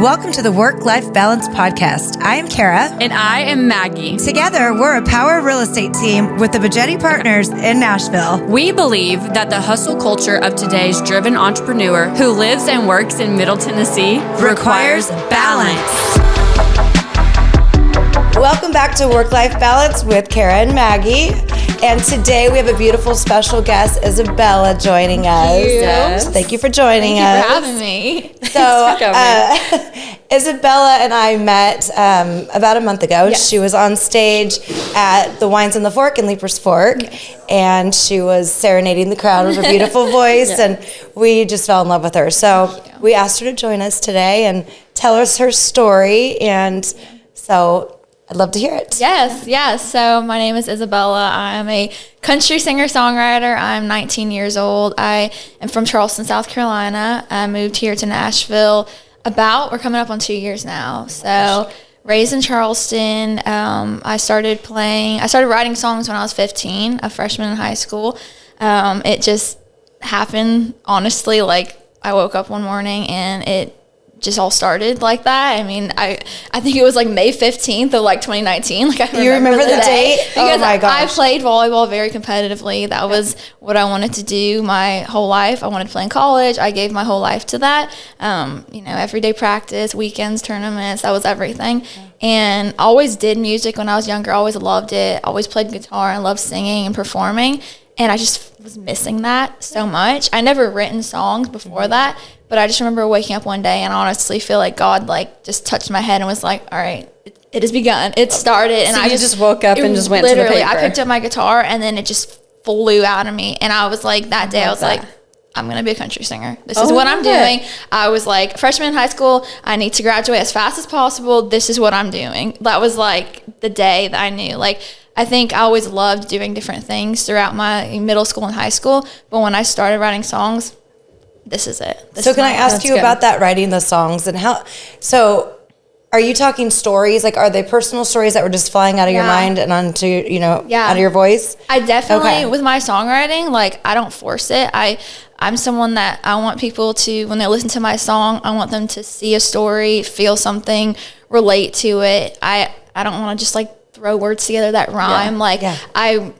Welcome to the Work-Life Balance Podcast. I am Kara. And I am Maggie. Together, we're a power real estate team with the Bajetti Partners in Nashville. We believe that the hustle culture of today's driven entrepreneur who lives and works in Middle Tennessee requires balance. Welcome back to Work-Life Balance with Kara and Maggie. And today we have a beautiful special guest, Isabella, joining us. Yes. Thank you for joining us. Thank you for having me. So, Isabella and I met about a month ago. Yes. She was on stage at the Wines and the Fork in Leapers Fork, and she was serenading the crowd with her beautiful voice, and we just fell in love with her. So we asked her to join us today and tell us her story, and so I'd love to hear it. Yes. So my name is Isabella. I'm a country singer-songwriter. I'm 19 years old. I am from Charleston, South Carolina. I moved here to Nashville we're coming up on 2 years now. So raised in Charleston. I started writing songs when I was 15, a freshman in high school. It just happened, honestly, like I woke up one morning and it just all started like that. I mean, I think it was like May 15th of like 2019. Like I remember the date? Because oh my gosh. I played volleyball very competitively. That was what I wanted to do my whole life. I wanted to play in college. I gave my whole life to that. Everyday practice, weekends, tournaments, that was everything. And I always did music when I was younger. I always loved it. Always played guitar and loved singing and performing. And I just was missing that so much. I never written songs before that, but I just remember waking up one day and honestly feel like God just touched my head and was like, all right, it has begun. It started. And so I just woke up and just went to the paper. I picked up my guitar and then it just flew out of me. And I was like, that day I was like, I'm going to be a country singer. This is what I'm doing. I was like, freshman in high school, I need to graduate as fast as possible. This is what I'm doing. That was like the day that I knew. Like, I think I always loved doing different things throughout my middle school and high school. But when I started writing songs, this is it. So can I ask you about that, writing the songs and how, so are you talking stories? Like, are they personal stories that were just flying out of your mind and onto, out of your voice? I definitely, with my songwriting, like, I don't force it. I'm someone that I want people to, when they listen to my song, I want them to see a story, feel something, relate to it. I don't want to just throw words together that rhyme. I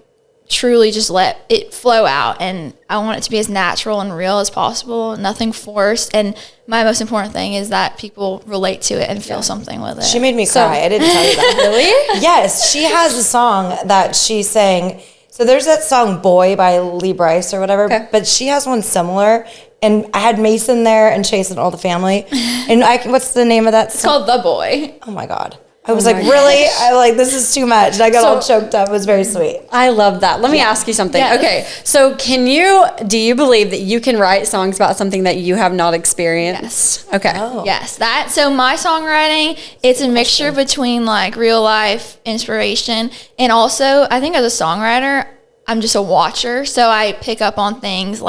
truly just let it flow out, and I want it to be as natural and real as possible, nothing forced. And my most important thing is that people relate to it and feel something with it. She made me cry. I didn't tell you that. Really? Yes, she has a song that she sang. So there's that song Boy by Lee Brice or whatever, but she has one similar. And I had Mason there and Chase and all the family. And what's the name of that song? It's called The Boy. Oh my God. I was really? This is too much. And I got all choked up. It was very sweet. I love that. Let me ask you something. Yes. Okay, so do you believe that you can write songs about something that you have not experienced? Yes. Okay. Oh. Yes. So my songwriting, it's a mixture between real life inspiration and also I think as a songwriter, I'm just a watcher. So I pick up on things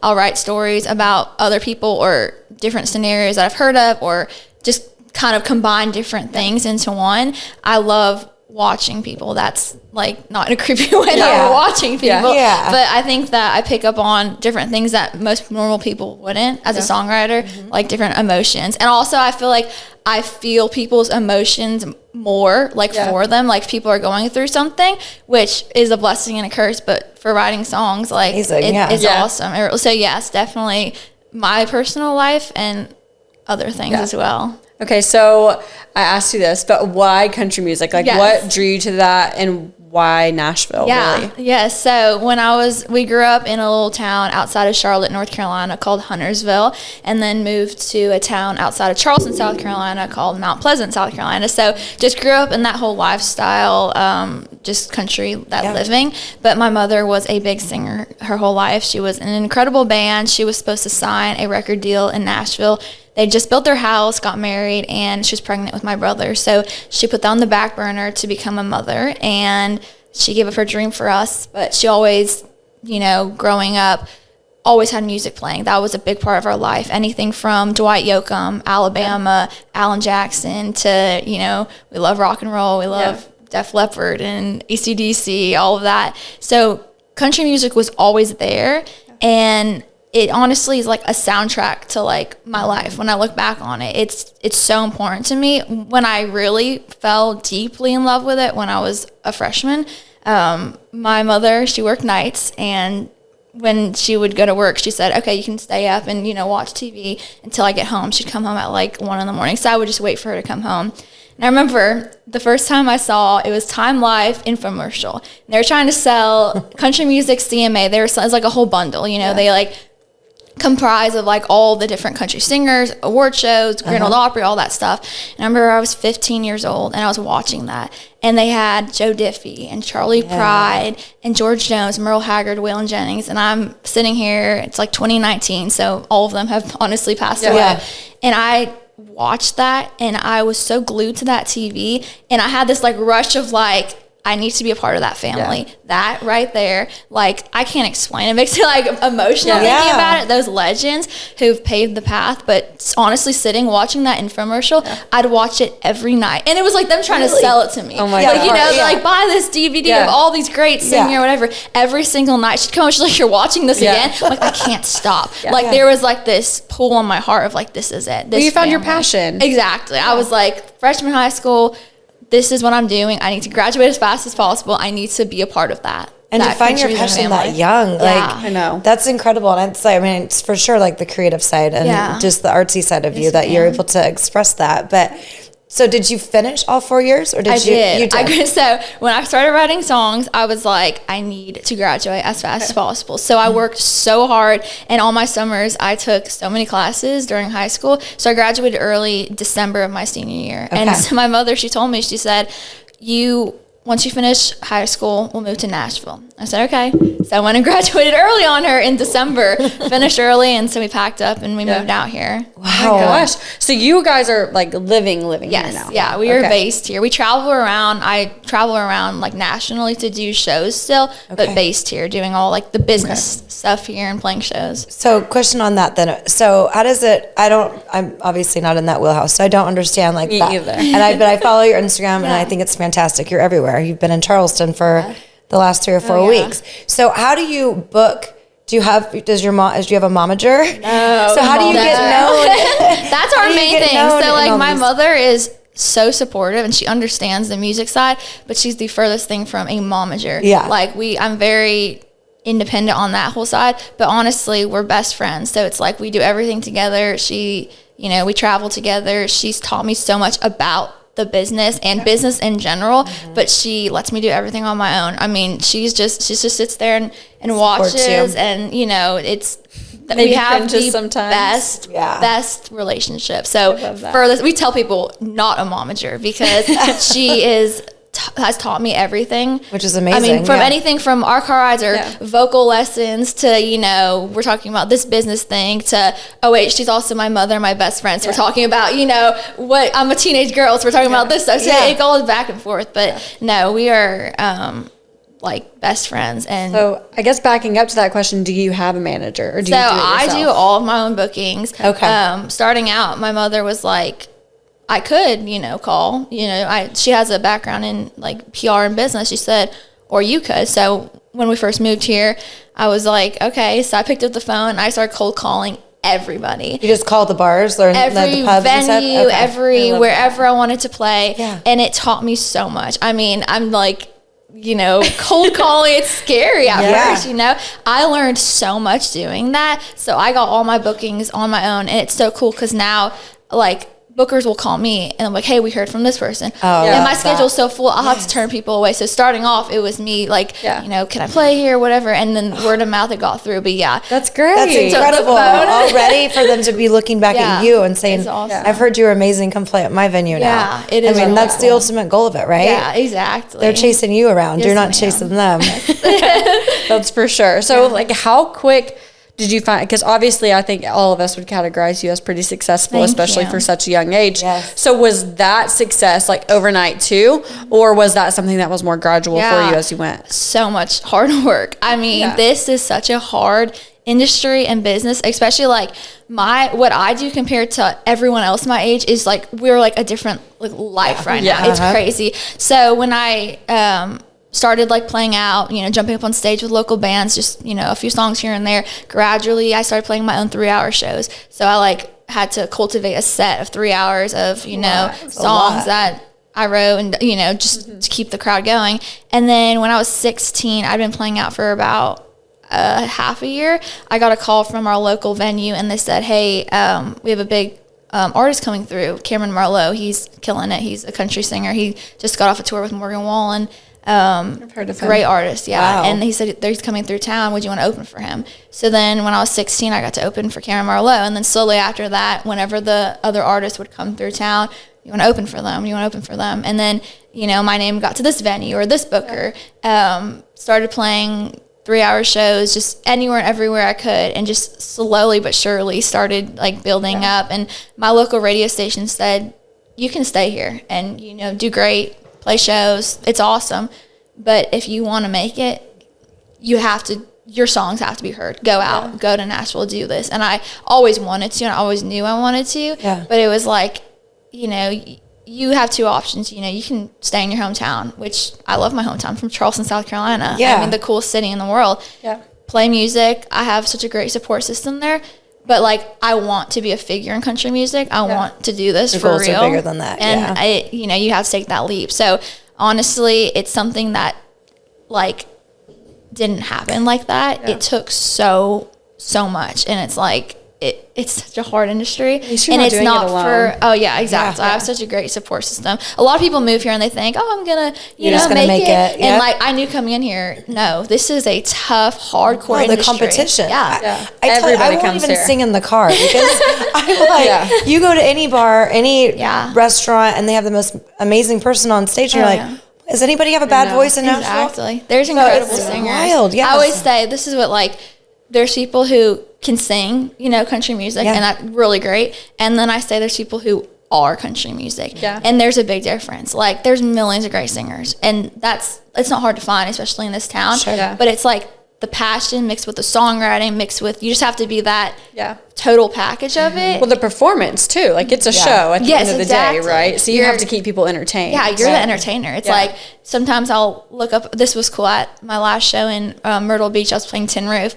I'll write stories about other people or different scenarios that I've heard of or just kind of combine different things into one. I love watching people. That's not in a creepy way. Not watching people. Yeah. But I think that I pick up on different things that most normal people wouldn't as a songwriter, different emotions. And also I feel like I feel people's emotions more for them. People are going through something, which is a blessing and a curse. But for writing songs, it's awesome. So yes, definitely my personal life and other things as well. Okay, so I asked you this, but why country music? What drew you to that, and why Nashville, really? Yes. So we grew up in a little town outside of Charlotte, North Carolina called Huntersville, and then moved to a town outside of Charleston, South Carolina called Mount Pleasant, South Carolina. So just grew up in that whole lifestyle, just country living. But my mother was a big singer her whole life. She was in an incredible band. She was supposed to sign a record deal in Nashville. They just built their house, got married, and she was pregnant with my brother. So she put that on the back burner to become a mother, and she gave up her dream for us. But she always, growing up, always had music playing. That was a big part of our life. Anything from Dwight Yoakam, Alabama, Alan Jackson to, we love rock and roll. We love Def Leppard and AC/DC, all of that. So country music was always there. And it honestly is like a soundtrack to like my life. When I look back on it, it's so important to me. When I really fell deeply in love with it when I was a freshman, my mother, she worked nights, and when she would go to work, she said, okay, you can stay up and, watch TV until I get home. She'd come home at like 1 a.m. So I would just wait for her to come home. And I remember the first time I saw, it was Time Life infomercial. And they were trying to sell country music CMA. It was like a whole bundle, they like comprise of like all the different country singers, award shows, Grand Ole Opry, all that stuff. And I remember I was 15 years old and I was watching that. And they had Joe Diffie and Charlie Pride and George Jones, Merle Haggard, Waylon Jennings. And I'm sitting here, it's like 2019, so all of them have honestly passed away. And I watched that and I was so glued to that TV. And I had this like rush of like, I need to be a part of that family. That right there, like, I can't explain. It makes me like emotional thinking about it. Those legends who've paved the path. But honestly, sitting watching that infomercial, I'd watch it every night, and it was like them trying to sell it to me. Oh my god! God. They're like, buy this DVD of all these great singing or whatever. Every single night she'd come. She's like, you're watching this again. I'm like, I can't stop. Like there was like this pull on my heart of like, this is it. This you found family. your passion. Exactly. I was like freshman high school. This is what I'm doing. I need to graduate as fast as possible. I need to be a part of that. And to find your passion that young, like, I know. That's incredible. And it's like, it's for sure like the creative side and just the artsy side of you that you're able to express that. But so did you finish all 4 years or did you? You did. So when I started writing songs, I was like, I need to graduate as fast as possible. So I worked so hard, and all my summers, I took so many classes during high school. So I graduated early December of my senior year. Okay. And so my mother, she told me, she said, once you finish high school, we'll move to Nashville. I said, okay. So I went and graduated early on her in December, finished early, and so we packed up and we moved out here. Wow. Oh my gosh. So you guys are like living here now. Yeah, we are based here. We travel around. I travel around like nationally to do shows still, but based here, doing all like the business stuff here and playing shows. So question on that then. So how does it, I'm obviously not in that wheelhouse, so I don't understand like that. Either. But I follow your Instagram and I think it's fantastic. You're everywhere. You've been in Charleston for the last 3 or 4 weeks. So how do you book? Do you have a momager? No. So how do you get known? That's our main thing. So like my mother is so supportive and she understands the music side, but she's the furthest thing from a momager. Yeah. Like I'm very independent on that whole side, but honestly, we're best friends. So it's like we do everything together. She, we travel together. She's taught me so much about the business and business in general, but she lets me do everything on my own. I mean, she just sits there and watches, and we have the best relationship. So for this, we tell people not a momager because she has taught me everything, which is amazing. I mean, from anything from our car rides or vocal lessons to, we're talking about this business thing to, oh wait, she's also my mother, my best friend. So we're talking about, what I'm a teenage girl. So we're talking about this stuff. So it goes back and forth, but no, we are, like best friends. And so I guess backing up to that question, do you have a manager or do you do it yourself? I do all of my own bookings. Okay. Starting out, my mother was like, I could, call, she has a background in like PR and business. She said, or you could. So when we first moved here, I was like, okay. So I picked up the phone and I started cold calling everybody. You just called the bars or every the pubs venue, wherever I wanted to play. Yeah. And it taught me so much. I mean, I'm like, cold calling, it's scary at first, I learned so much doing that. So I got all my bookings on my own, and it's so cool because now, like, bookers will call me and I'm like, hey, we heard from this person. And my schedule's so full, I'll have to turn people away. So starting off, it was me like, can I play here, whatever. And then word of mouth, it got through. But that's great. That's incredible. Already for them to be looking back at you and saying, awesome. I've heard you're amazing. Come play at my venue now. Yeah, it is. I mean, that's the ultimate goal of it, right? Yeah, exactly. They're chasing you around. You're not chasing them. That's for sure. So like how quick did you find, because obviously I think all of us would categorize you as pretty successful, especially for such a young age. Yes. So was that success like overnight too, or was that something that was more gradual for you as you went? So much hard work. I mean, this is such a hard industry and business, especially like what I do compared to everyone else my age is like, we're like a different like life right now. It's crazy. So when I started like playing out, jumping up on stage with local bands, just, a few songs here and there. Gradually, I started playing my own 3-hour shows. So I like had to cultivate a set of 3 hours of, songs that I wrote and, just to keep the crowd going. And then when I was 16, I'd been playing out for about half a year. I got a call from our local venue and they said, hey, we have a big artist coming through, Cameron Marlowe. He's killing it. He's a country singer. He just got off a tour with Morgan Wallen. I've heard of him. Great artist, yeah. Wow. And he said he's coming through town. Would you want to open for him? So then when I was 16, I got to open for Cameron Marlowe. And then slowly after that, whenever the other artists would come through town, you want to open for them, you want to open for them. And then, my name got to this venue or this booker. Started playing 3-hour shows just anywhere and everywhere I could, and just slowly but surely started like building up. And my local radio station said, you can stay here and, do great. Play shows, it's awesome, but if you want to make it, your songs have to be heard. Go out, go to Nashville, do this. And I always wanted to, and I always knew I wanted to, but it was like, you have two options. You can stay in your hometown, which I love my hometown. I'm from Charleston, South Carolina. Yeah. I mean, the coolest city in the world. Yeah. Play music. I have such a great support system there. But, like, I want to be a figure in country music. I want to do this for real. Are bigger than that. And, you have to take that leap. So, honestly, it's something that, like, didn't happen like that. Yeah. It took so much. And it's, like, it's such a hard industry. And it's not for, oh, yeah, exactly. Yeah. I have such a great support system. A lot of people move here and they think, oh, I'm going to, make it. Yep. And, like, I knew coming in here, no, this is a tough, hardcore industry. The competition. Yeah. I won't even sing in the car because I'm like, you go to any bar, any restaurant, and they have the most amazing person on stage, and you're like, does anybody have a bad voice in Nashville? Exactly. There's incredible singers. Wild, yes. I always say, this is what, like, there's people who can sing, country music, and that's really great. And then I say there's people who are country music. Yeah. And there's a big difference. Like, there's millions of great singers. And it's not hard to find, especially in this town. Sure. Yeah. But it's like the passion mixed with the songwriting, mixed with, you just have to be that total package of it. Well, the performance, too. Like, it's a show at the end of the day, right? So you have to keep people entertained. Yeah, you're the entertainer. It's like, sometimes I'll look up, this was cool at my last show in Myrtle Beach. I was playing Tin Roof.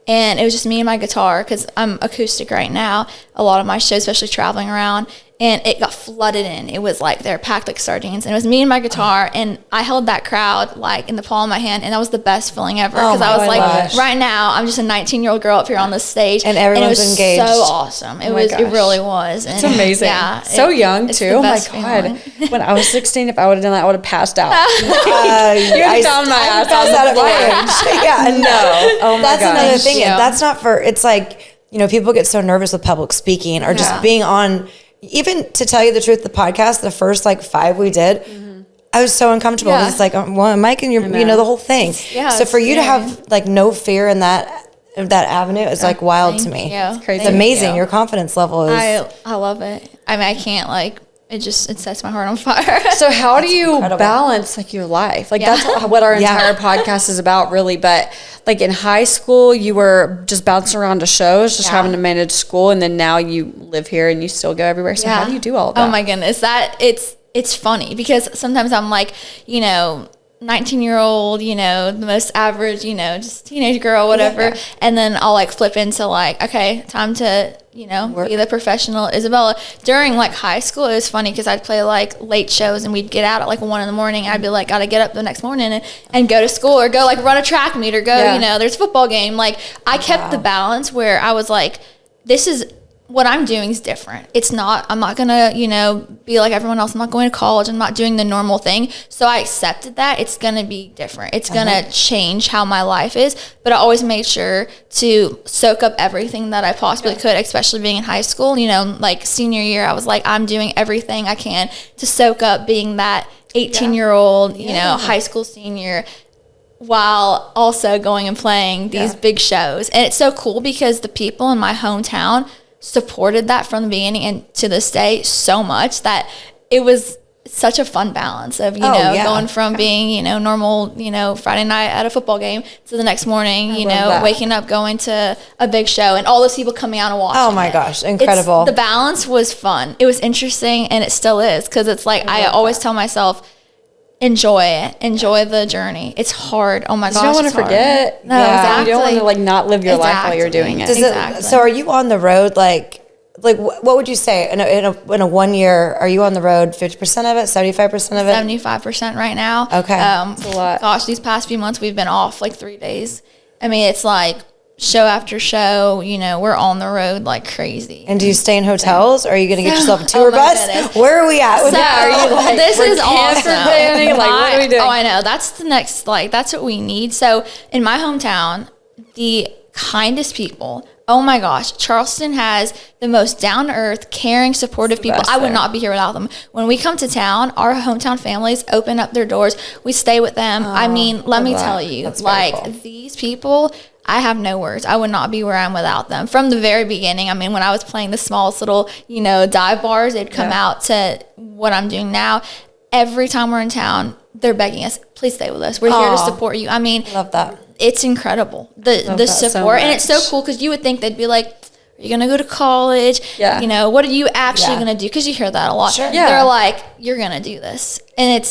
And it was just me and my guitar because I'm acoustic right now. A lot of my shows, especially traveling around. And it got flooded in. It was like they're packed like sardines. And it was me and my guitar. And I held that crowd like in the palm of my hand. And that was the best feeling ever. Because I was like, right now, I'm just a 19-year-old girl up here on the stage. And everyone's engaged. It was so awesome. It really was. And it's amazing. Yeah, so young, too. Oh, my God. When I was 16, if I would have done that, I would have passed out. You would have found my ass on the floor. Yeah, no. Oh, my That's gosh. another thing. That's not for, it's like, people get so nervous with public speaking or just being on. Even to tell you the truth, the podcast, the first 5 we did, I was so uncomfortable. Yeah. It's like, well, Mike and the whole thing. Yeah, so for you to have no fear in that avenue is wild to me. It's crazy. It's amazing. Your confidence level is. I love it. I mean, I can't it sets my heart on fire. So how do you balance your life? That's what our entire podcast is about, really. But in high school, you were just bouncing around to shows, just having to manage school, and then now you live here and you still go everywhere. So how do you do all of that? Oh my goodness, it's funny because sometimes I'm 19-year-old, the most average, just teenage girl, whatever. Yeah. And then I'll flip into okay, time to, be the professional Isabella. During high school, it was funny because I'd play late shows and we'd get out at 1 in the morning. I'd be gotta get up the next morning and go to school or go run a track meet or go, there's a football game. I kept the balance where I was this is, what I'm doing is different. I'm not going to, be like everyone else. I'm not going to college. I'm not doing the normal thing. So I accepted that it's going to be different. It's going to change how my life is. But I always made sure to soak up everything that I possibly could, especially being in high school. Senior year, I was I'm doing everything I can to soak up being that 18-year-old, high school senior, while also going and playing these big shows. And it's so cool because the people in my hometown supported that from the beginning and to this day so much that it was such a fun balance of going from being normal Friday night at a football game to the next morning waking up, going to a big show and all those people coming out and watching. Oh my gosh, incredible. The balance was fun. It was interesting and it still is because it's I always tell myself, enjoy it. Enjoy the journey. It's hard. Oh my gosh. You don't want to forget. No, exactly. You don't want to like not live your life while you're doing it. So are you on the road like what would you say in a 1 year? Are you on the road 50% of it, 75% of it? 75% right now. Okay, that's a lot. Gosh, these past few months we've been off like 3 days. I mean, it's like show after show. You know, we're on the road like crazy. And do you stay in hotels, or are you going to get yourself a tour bus? Goodness. Where are we at? So, are you like, this is awesome. Planning? Like, what are we doing? Oh, I know. That's the next. Like, that's what we need. So, in my hometown, the kindest people. Oh my gosh, Charleston has the most down-to-earth, caring, supportive people. I would not be here without them. When we come to town, our hometown families open up their doors. We stay with them. I mean, let me tell you, like, these people, I have no words. I would not be where I am without them. From the very beginning, I mean, when I was playing the smallest little, dive bars, they'd come out to what I'm doing now. Every time we're in town, they're begging us, please stay with us. We're here to support you. I mean, love that. It's incredible, the support. And it's so cool because you would think they'd be like, are you going to go to college? Yeah. What are you actually going to do? Because you hear that a lot. Sure. Yeah. They're like, you're going to do this. And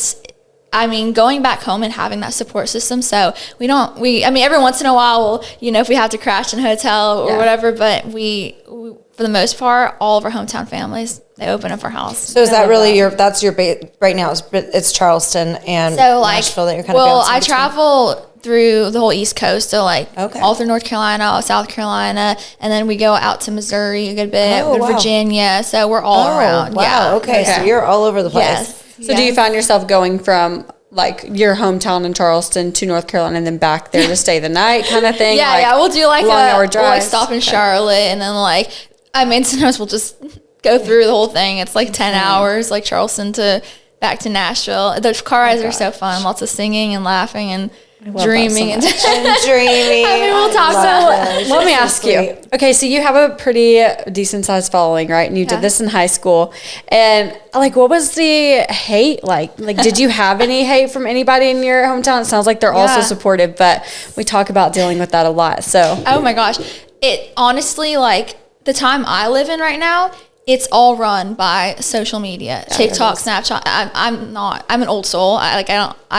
going back home and having that support system. So every once in a while, if we have to crash in a hotel or whatever, but we, for the most part, all of our hometown families, they open up our house. So is that really that's your base right now? It's Charleston and Nashville that you're kind of bouncing I between? Travel through the whole East Coast, so all through North Carolina, South Carolina, and then we go out to Missouri a good bit, Virginia. So we're all around. Wow. Yeah. Okay. So you're all over the place. Yes. So do you find yourself going from like your hometown in Charleston to North Carolina and then back there to stay the night kind of thing? Yeah, we'll do like long hour drive. We'll stop in Charlotte and then sometimes we'll just go through the whole thing. It's like 10 hours, like Charleston to back to Nashville. The car rides are so fun. Lots of singing and laughing and dreaming and dreaming. I mean, we'll talk. So let me ask you. Okay, so you have a pretty decent sized following, right? And you did this in high school. And what was the hate like? Like, did you have any hate from anybody in your hometown? It sounds like they're also supportive, but we talk about dealing with that a lot. So, oh my gosh, it honestly, the time I live in right now, it's all run by social media, TikTok, Snapchat. I'm an old soul. I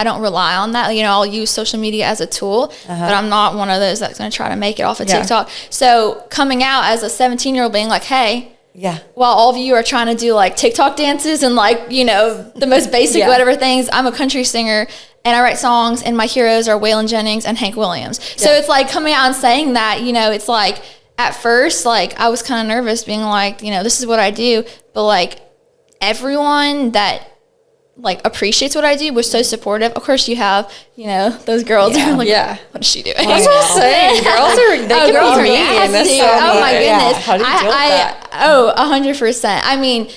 don't rely on that. I'll use social media as a tool, but I'm not one of those that's going to try to make it off of TikTok. So coming out as a 17-year-old being like, hey, while all of you are trying to do TikTok dances and the most basic whatever things, I'm a country singer and I write songs and my heroes are Waylon Jennings and Hank Williams. So it's coming out and saying that, it's at first, I was kind of nervous being this is what I do. But, everyone that, appreciates what I do was so supportive. Of course, you have, those girls who are what is she doing? That's what I'm saying. They can be mean. Oh, my goodness. How do you deal with that? 100%. I mean,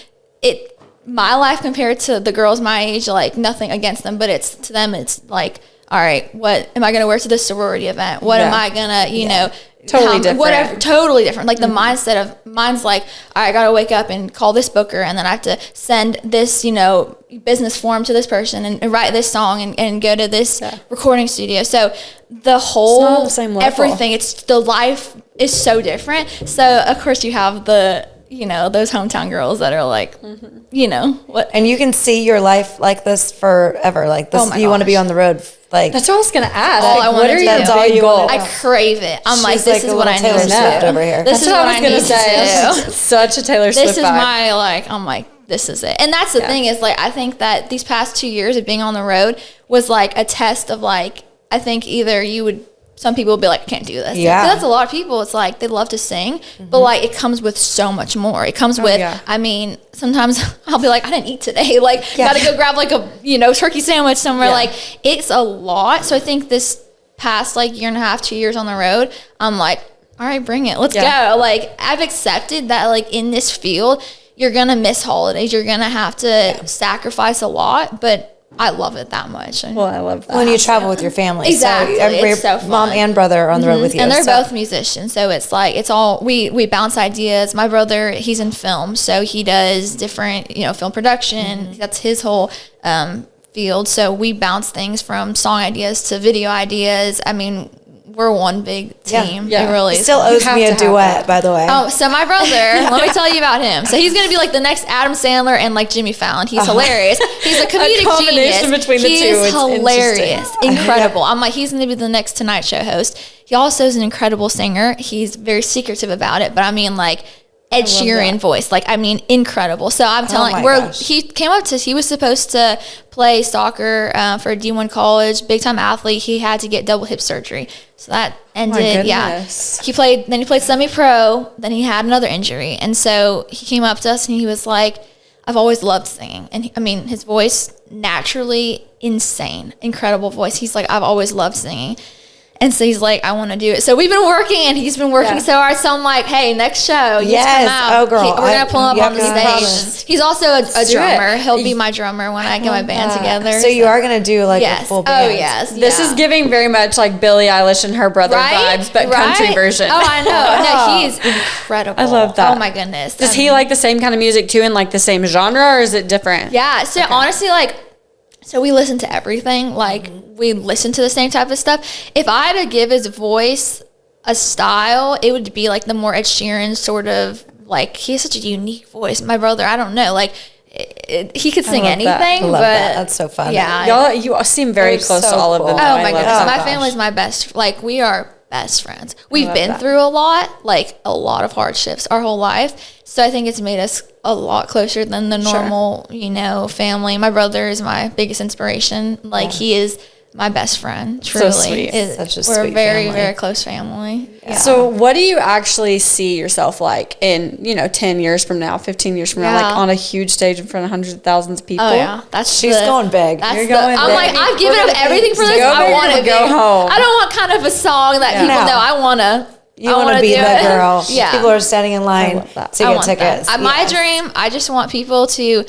my life compared to the girls my age, nothing against them, but to them, it's all right, what am I going to wear to this sorority event? What am I going to, totally different. Whatever, totally different. The mindset of mine's all right, I got to wake up and call this booker and then I have to send this, business form to this person and write this song and go to this recording studio. So the whole, it's not the same level. Everything, the life is so different. So of course you have the, those hometown girls that are what. And you can see your life like this forever. You want to be on the road. That's what I was going to ask. What are your big goals? I crave it. I'm this is what I need Taylor Swift over here. This is what I was going to say. Such a Taylor Swift This is my, this is it. And that's the thing is I think that these past 2 years of being on the road was a test of I think either some people will be I can't do this. Yeah. That's a lot of people. It's they love to sing, but it comes with so much more. It comes with, I mean, sometimes I'll be I didn't eat today. Gotta go grab a, turkey sandwich somewhere. It's a lot. So I think this past year and a half, 2 years on the road, I'm all right, bring it. Let's go. I've accepted that in this field, you're going to miss holidays. You're going to have to sacrifice a lot, but I love it that much. Well, I love that. When you travel with your family. Exactly. So it's so fun. Mom and brother are on the road with you. And they're both musicians. So it's it's all, we bounce ideas. My brother, he's in film. So he does different, film production. That's his whole field. So we bounce things from song ideas to video ideas. I mean, we're one big team. Yeah. It really He still owes me a duet, by the way. Oh, so my brother, let me tell you about him. So he's going to be like the next Adam Sandler and like Jimmy Fallon. He's hilarious. He's a comedic combination genius. between the he two is is hilarious, incredible. I'm like, he's going to be the next Tonight Show host. He also is an incredible singer. He's very secretive about it, but I mean, like, Ed Sheeran voice, like, I mean, incredible. So I'm telling he came up to, he was supposed to play soccer for a D1 college, big time athlete. He had to get double hip surgery. So that ended, He played semi-pro, then he had another injury. And so he came up to us and he was like, I've always loved singing. And his voice, naturally insane, incredible voice. He's like, I've always loved singing. And so he's like, I want to do it. So we've been working, and he's been working so hard. So I'm like, hey, next show, you come out. Oh, girl. We're going to pull him up on the stage. He's also a drummer. it. He'll be my drummer when I get my band together. So you are going to do like a full band. Oh, yes. This is giving very much like Billie Eilish and her brother vibes, but country version. Oh, I know. No, he's incredible. I love that. Oh, my goodness. Does he like the same kind of music too, and like the same genre, or is it different? Yeah. So honestly, like, so we listen to everything. Like, we listen to the same type of stuff. If I had to give his voice a style, it would be like the more Ed Sheeran sort of, like, he has such a unique voice. My brother, I don't know, like, he could sing anything. I love that. That's so fun. Yeah. You all seem very close to all of them. Oh my goodness. My family's my best. Like, we are best friends. We've been through a lot of hardships our whole life. So I think it's made us a lot closer than the normal, family. My brother is my biggest inspiration. Like, he is my best friend. Truly, so sweet. We're a very, very close family. Yeah. So what do you actually see yourself like in 10 years from now, 15 years from now, like on a huge stage in front of hundreds of thousands of people? Oh yeah, she's going big. You're going big. I'm like, I've given up everything for this. I want to go home. I don't want kind of a song that people know. I want to. You want to be the girl. Yeah. People are standing in line to get tickets. My dream, I just want people to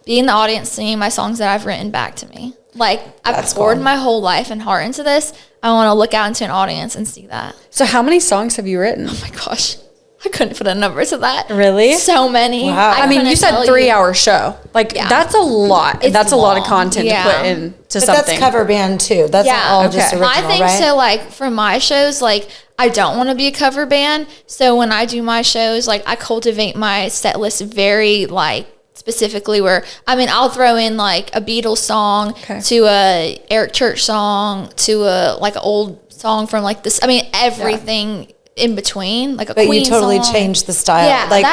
be in the audience singing my songs that I've written back to me. Like, I've poured my whole life and heart into this. I want to look out into an audience and see that. So how many songs have you written? Oh my gosh. I couldn't put a number to that. Really? So many. Wow. I mean, you said 3-hour show. Like, that's a lot. That's a lot of content to put into something. That's cover band too. That's not all just original, I think so. Like, for my shows, like, I don't want to be a cover band. So when I do my shows, like, I cultivate my set list very, like, specifically where, I mean, I'll throw in like a Beatles song to a Eric Church song to a like an old song from like this. I mean, everything in between, like a Queen song. But you totally changed the style. Yeah, like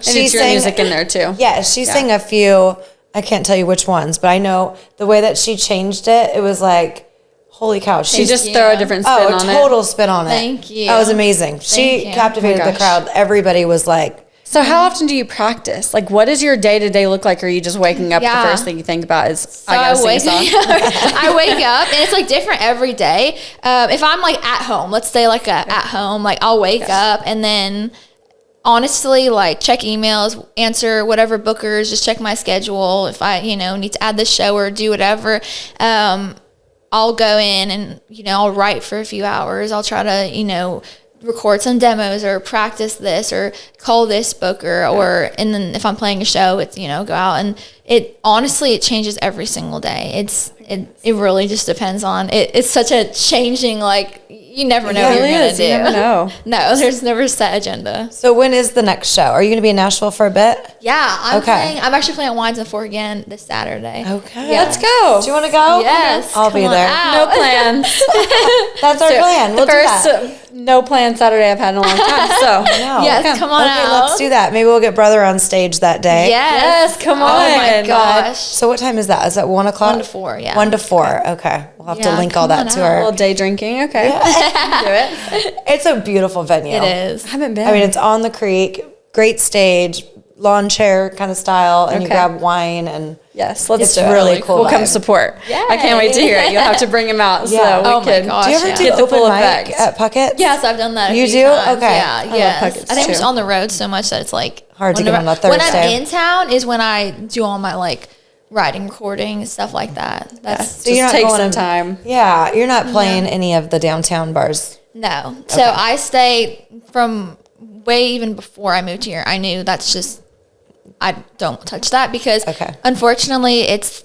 she sang music in there too. Yeah, she sang a few. I can't tell you which ones, but I know the way that she changed it. It was like, holy cow! She just threw a different spin on it. Total spin on it. Thank you. That was amazing. She captivated the crowd. Everybody was like. So how often do you practice? Like, what does your day-to-day look like? Or are you just waking up, the first thing you think about is, I gotta sing a song? I wake up, and it's, like, different every day. If I'm, like, at home, let's say, like, at home, like, I'll wake up, and then, honestly, like, check emails, answer whatever bookers, just check my schedule. If I, need to add this show or do whatever, I'll go in and, I'll write for a few hours. I'll try to, record some demos or practice this or call this booker and then if I'm playing a show, it's, go out, and it changes every single day. It really just depends on it. It's such a changing, like, you never know what you're going to do. You never know. No, there's never a set agenda. So when is the next show? Are you going to be in Nashville for a bit? Yeah, I'm actually playing at Wines and Fork again this Saturday. Okay. Yeah. Let's go. Do you want to go? Yes. I'll be there. No plans. That's our plan. We'll do that. No plan Saturday I've had in a long time. So yes, come on out. Let's do that. Maybe we'll get brother on stage that day. Yes, come on. Oh my gosh. So what time is that? Is that 1 o'clock? 1 to 4, yeah. 1 to 4. Okay. We'll have to link all that to our... A little day drinking. Okay. Yeah. Do it. It's a beautiful venue. It is. I haven't been. I mean, it's on the creek, great stage, lawn chair kind of style, and you grab wine and... Yes, let's do it. It's really cool. We'll come support. Yeah. I can't wait to hear it. You'll have to bring him out so we can. Gosh, do you ever do get the open full mic effect at Puckett's? Yes, I've done that. You do? Times. Okay. Yeah, love Puckett's I think I'm too. just on the road so much that it's like hard to get on a Thursday. When I'm in town is when I do all my like writing, recording, stuff like that. That's so just takes some time. Yeah, you're not playing any of the downtown bars. No. So I stay from way even before I moved here. I knew that's just I don't touch that because unfortunately it's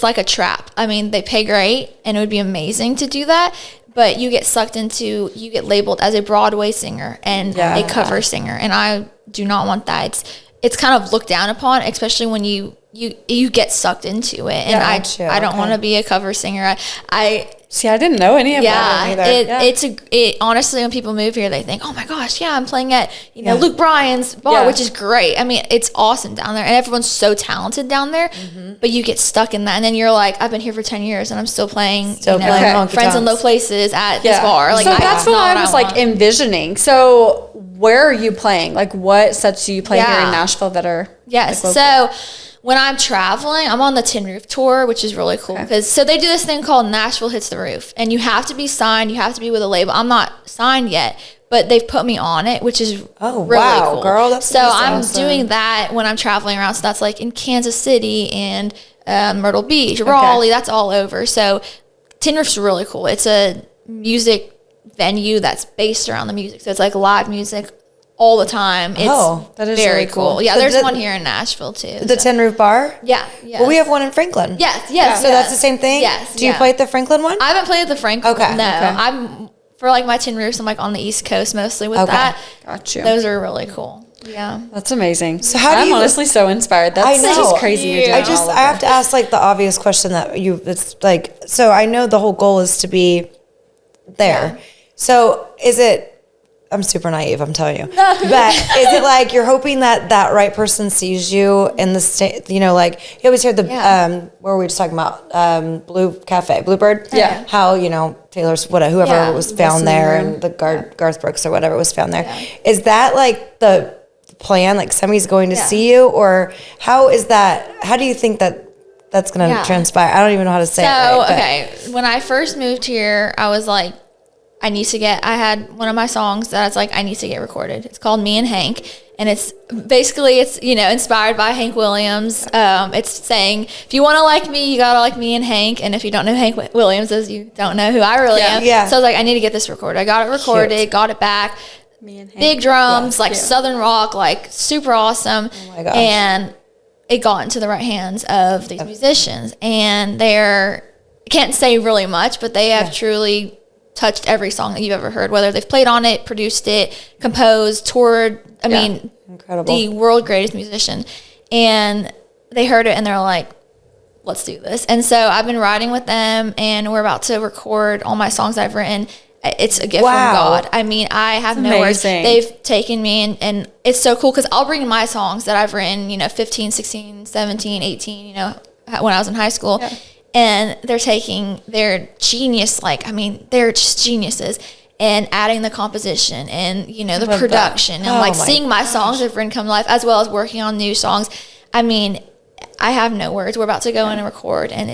like a trap. I mean, they pay great and it would be amazing to do that, but you get labeled as a Broadway singer and a cover singer. And I do not want that. It's kind of looked down upon, especially when you get sucked into it. And I don't want to be a cover singer. See, I didn't know any of that either. Honestly, when people move here, they think, oh my gosh, I'm playing at, Luke Bryan's bar, which is great. I mean, it's awesome down there and everyone's so talented down there, but you get stuck in that. And then you're like, I've been here for 10 years and I'm still playing, Friends in Low Places at this bar. Like, so that's what I was like envisioning. So where are you playing? Like what sets do you play here in Nashville that are? Yes. Like, so when I'm traveling, I'm on the Tin Roof Tour, which is really cool. So they do this thing called Nashville Hits the Roof. And you have to be signed. You have to be with a label. I'm not signed yet, but they've put me on it, which is really cool. Girl, that's so I'm doing that when I'm traveling around. So that's like in Kansas City and Myrtle Beach, Raleigh. That's all over. So Tin Roof's really cool. It's a music venue that's based around the music. So it's like live music all the time. It's that is very really cool. Yeah, there's one here in Nashville too. The Tin Roof Bar? Yeah. Yes. Well, we have one in Franklin. Yes. So that's the same thing? Yes. Do you play at the Franklin one? I haven't played at the Franklin. Okay. No. I'm for like my Tin Roofs, I'm like on the East Coast mostly with that. Gotcha. Those are really cool. Yeah. That's amazing. So I'm honestly so inspired. That's just crazy. You're doing I have to ask like the obvious question it's like, so I know the whole goal is to be there. Yeah. So is it, I'm super naive, I'm telling you. But is it like you're hoping that right person sees you in the state, like you always hear the, where were we just talking about, Bluebird? Yeah. How, Taylor's, whoever was found there and the Garth Brooks or whatever was found there. Yeah. Is that like the plan? Like somebody's going to see you, or how is that? How do you think that's going to transpire? I don't even know how to say it. So, when I first moved here, I was like, I had one of my songs that I was like, I need to get recorded. It's called Me and Hank. And it's basically, inspired by Hank Williams. It's saying, if you want to like me, you got to like me and Hank. And if you don't know Hank Williams, as you don't know who I really am. Yeah. So I was like, I need to get this recorded. I got it recorded, got it back. Me and Hank. Big drums, Southern rock, super awesome. Oh my gosh. And it got into the right hands of these musicians. And I can't say really much, but they have truly touched every song that you've ever heard, whether they've played on it, produced it, composed, toured. I mean, incredible. The world greatest musician. And they heard it and they're like, let's do this. And so I've been riding with them and we're about to record all my songs I've written. It's a gift from God. I mean, I have no words. They've taken me and it's so cool because I'll bring my songs that I've written, 15, 16, 17, 18, when I was in high school. Yeah. And they're taking their genius, they're just geniuses, and adding the composition and, the production and seeing my songs have written come to life, as well as working on new songs. I mean, I have no words. We're about to go in and record, and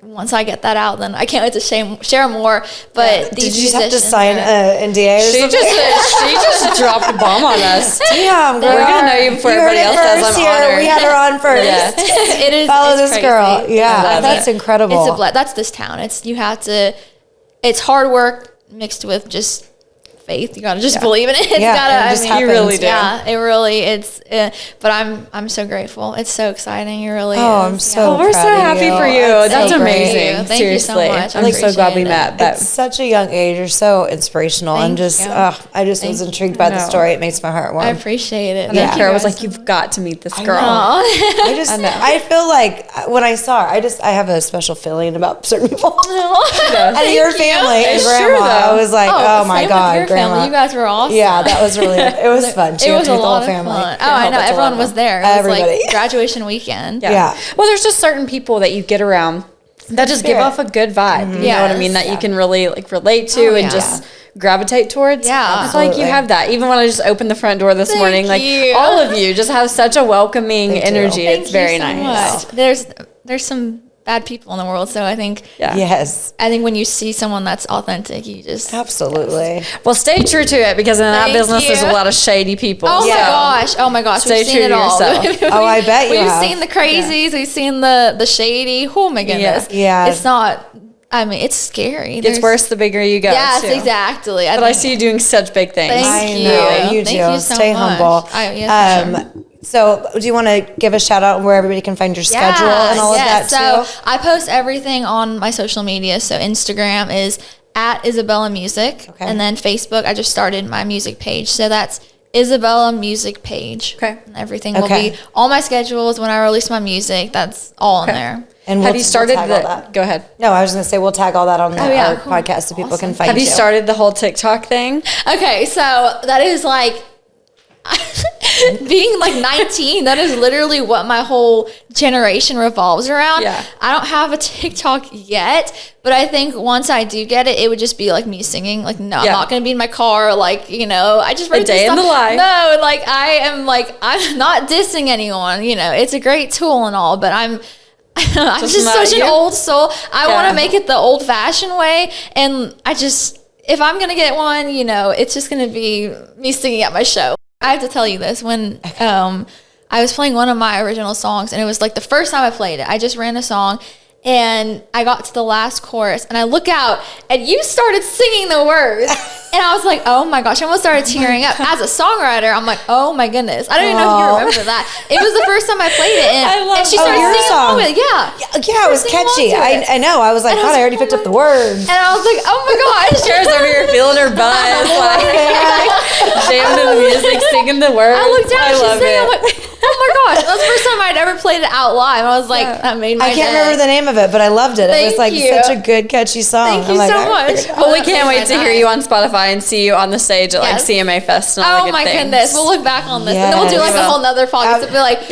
once I get that out, then I can't wait to share more. But did you just have to sign an NDA? She just dropped a bomb on us. Damn, girl. We're gonna know you before everybody else does. I'm honored. We had her on first. Yes. It is. Follow this crazy. girl. Yeah, that's incredible. That's this town. It's hard work mixed with just faith. You gotta just believe in it. You really do. Yeah, it really. But I'm so grateful. It's so exciting. It really is. I'm so. We're so happy for you. That's amazing. Thank you so much. I'm so glad we met. At such a young age, you're so inspirational, and just I just was intrigued by the story. It makes my heart warm. I appreciate it. And Kara was like, "You've got to meet this girl." I feel like when I saw her, I have a special feeling about certain people. And your family and grandma, I was like, oh my God, grandma. You guys were awesome. Yeah, that was really, it was fun. It was a lot of fun. Oh, I know. Everyone was there. It was Everybody. like graduation weekend. Yeah. Well, there's just certain people that you get around that just give off a good vibe. Mm-hmm. You know what I mean? That you can really relate to and just gravitate towards. Yeah. It's like you have that. Even when I just opened the front door this morning, all of you just have such a welcoming energy. It's very nice. There's some bad people in the world, so I think I think when you see someone that's authentic, you just absolutely. Well, stay true to it, because in that business there's a lot of shady people. Oh my gosh, stay true to yourself. I bet we've seen the crazies, we've seen the shady. Oh my goodness, it's not. I mean, it's scary. It's worse the bigger you go. Yes, exactly. But I see you doing such big things. Thank you. I know, you do. Thank you so Stay much. Humble. So do you want to give a shout out where everybody can find your schedule and all of that too? So I post everything on my social media. So Instagram is at Isabella Music. Okay. And then Facebook, I just started my music page. So that's Isabella Music Page. Okay. And everything will be, all my schedules when I release my music, that's all in there. And have you started go ahead. No, I was going to say we'll tag all that on our podcast so people can find you. Have you started the whole TikTok thing? Okay, so that is like being like 19, that is literally what my whole generation revolves around. Yeah. I don't have a TikTok yet, but I think once I do get it, it would just be like me singing. Like, no, I'm not going to be in my car. Like, you know, I just wrote a day in the life. No, like I'm not dissing anyone. You know, it's a great tool and all, but I'm just such an old soul. I want to make it the old fashioned way. And if I'm going to get one, you know, it's just going to be me singing at my show. I have to tell you this. When I was playing one of my original songs, and it was like the first time I played it, I just ran a song, and I got to the last chorus, and I look out, and you started singing the words. And I was like, oh my gosh, I almost started tearing up. As a songwriter, I'm like, oh my goodness. I don't even know if you remember that. It was the first time I played it. And she started singing along with it. Yeah, it was catchy. I know. I was like, God, I already picked up the words. And I was like, oh my gosh. Cher's over here feeling her buzz, like jammed to the music, singing the words. I looked down, she's singing, I'm like, oh my gosh. That was the first time I'd ever played it out live. I was like, that made my I can't remember the name of it, but I loved it. It was like such a good, catchy song. Thank you so much. Well, we can't wait to hear you on Spotify and see you on the stage at like CMA Fest and all the good things. Goodness, we'll look back on this and then we'll do like a whole nother podcast to be like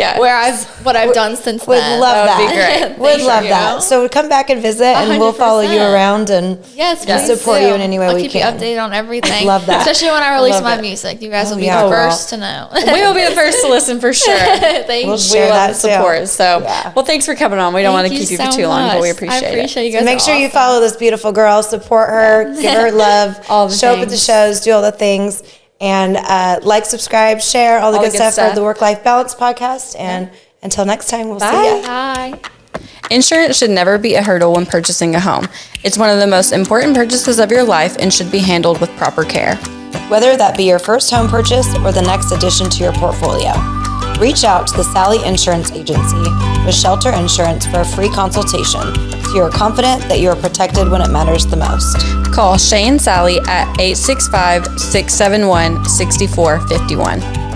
what I've done since then. Would love that. Would be great. Would love that. So come back and visit, and we'll follow you around and support you in any way we can. I'll keep you updated on everything. Love that. Especially when I release my music. You guys will be the first to know. We will be the first to listen for sure. Thank you. We'll share that support. So, well, thanks for coming on. We don't want to keep you for too long, but we appreciate it. I appreciate you guys. Make sure you follow this beautiful girl, support her, give her love, show up at the shows, do all the things, and like, subscribe, share, all the good stuff for the Work-Life Balance podcast. And until next time, we'll see you. Bye. Insurance should never be a hurdle when purchasing a home. It's one of the most important purchases of your life and should be handled with proper care. Whether that be your first home purchase or the next addition to your portfolio, reach out to the Sally Insurance Agency with Shelter Insurance for a free consultation so you are confident that you are protected when it matters the most. Call Shay and Sally at 865-671-6451.